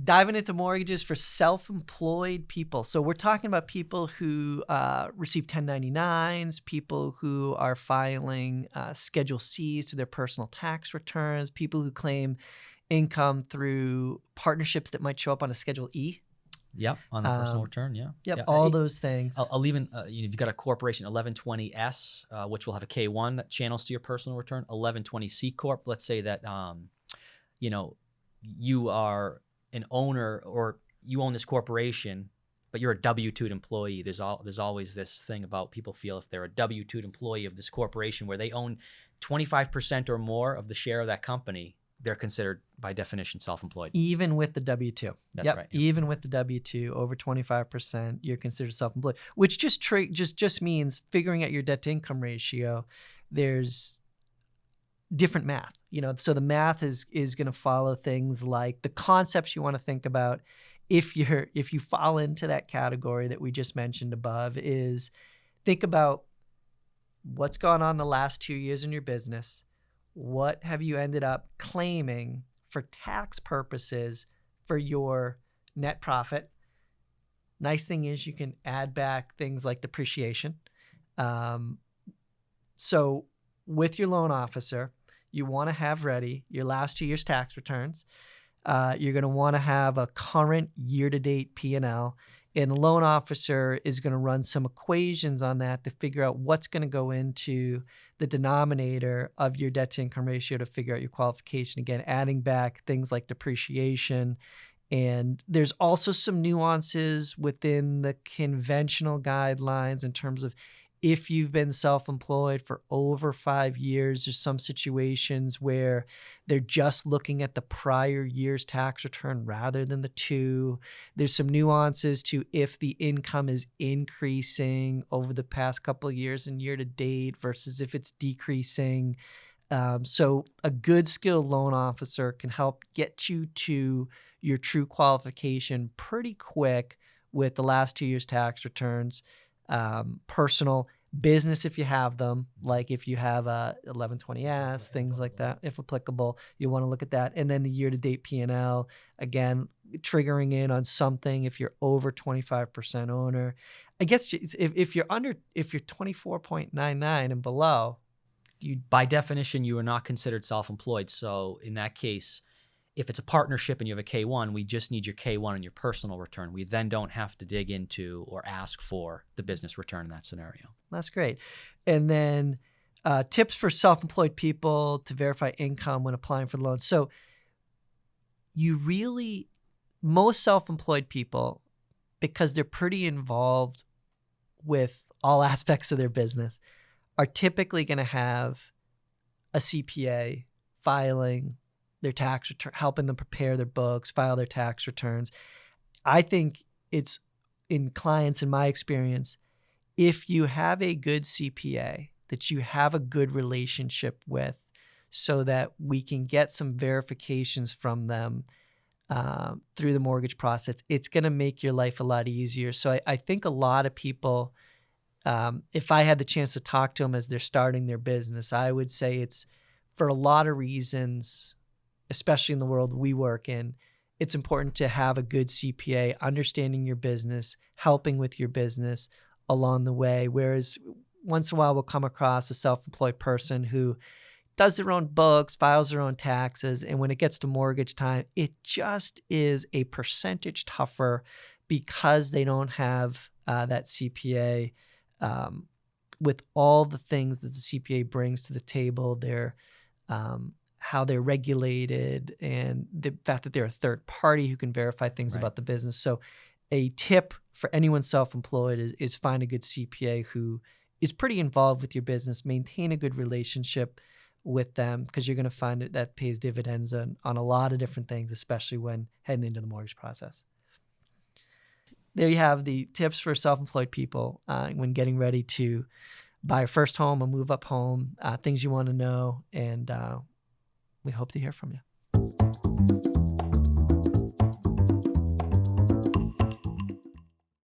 diving into mortgages for self-employed people. So we're talking about people who receive 1099s, people who are filing Schedule Cs to their personal tax returns, people who claim income through partnerships that might show up on a Schedule E. Yep, on the personal return, yeah. Yep, yeah. all those things. I'll even, you've got a corporation 1120S, which will have a K1 that channels to your personal return. 1120 C-Corp, let's say that, you are an owner or you own this corporation, but you're a W-2'd employee. There's always this thing about people feel if they're a W-2'd employee of this corporation where they own 25% or more of the share of that company, they're considered by definition self-employed. Even with the W-2. That's right. Yeah. Even with the W-2, over 25%, you're considered self-employed, which just means figuring out your debt-to-income ratio. There's different math, so the math is going to follow things like the concepts you want to think about if you fall into that category that we just mentioned above is think about what's gone on the last 2 years in your business. What have you ended up claiming for tax purposes for your net profit? Nice thing is you can add back things like depreciation. So with your loan officer, you want to have ready your last 2 years' tax returns. You're going to want to have a current year-to-date P&L, and the loan officer is going to run some equations on that to figure out what's going to go into the denominator of your debt-to-income ratio to figure out your qualification. Again, adding back things like depreciation. And there's also some nuances within the conventional guidelines in terms of if you've been self-employed for over 5 years, there's some situations where they're just looking at the prior year's tax return rather than the two. There's some nuances to if the income is increasing over the past couple of years and year to date versus if it's decreasing. So a good skilled loan officer can help get you to your true qualification pretty quick with the last 2 years' tax returns. Personal, business if you have them, like if you have a 1120S, things like that, if applicable, you want to look at that. And then the year-to-date P&L, again, triggering in on something if you're over 25% owner. I guess if you're 24.99 and below, by definition, you are not considered self-employed. So in that case, if it's a partnership and you have a K1, we just need your K1 and your personal return. We then don't have to dig into or ask for the business return in that scenario. That's great. And then tips for self-employed people to verify income when applying for the loan. So most self-employed people, because they're pretty involved with all aspects of their business, are typically going to have a CPA filing their tax return, helping them prepare their books, file their tax returns. I think it's in clients, in my experience, if you have a good CPA that you have a good relationship with so that we can get some verifications from them through the mortgage process, it's going to make your life a lot easier. So I think a lot of people, if I had the chance to talk to them as they're starting their business, I would say it's for a lot of reasons, especially in the world we work in, it's important to have a good CPA, understanding your business, helping with your business along the way. Whereas once in a while we'll come across a self-employed person who does their own books, files their own taxes, and when it gets to mortgage time, it just is a percentage tougher because they don't have that CPA with all the things that the CPA brings to the table. How they're regulated and the fact that they're a third party who can verify things about the business. So a tip for anyone self-employed is find a good CPA who is pretty involved with your business, maintain a good relationship with them, because you're going to find that pays dividends on a lot of different things, especially when heading into the mortgage process. There you have the tips for self-employed people when getting ready to buy your first home or move up home, things you want to know, and we hope to hear from you.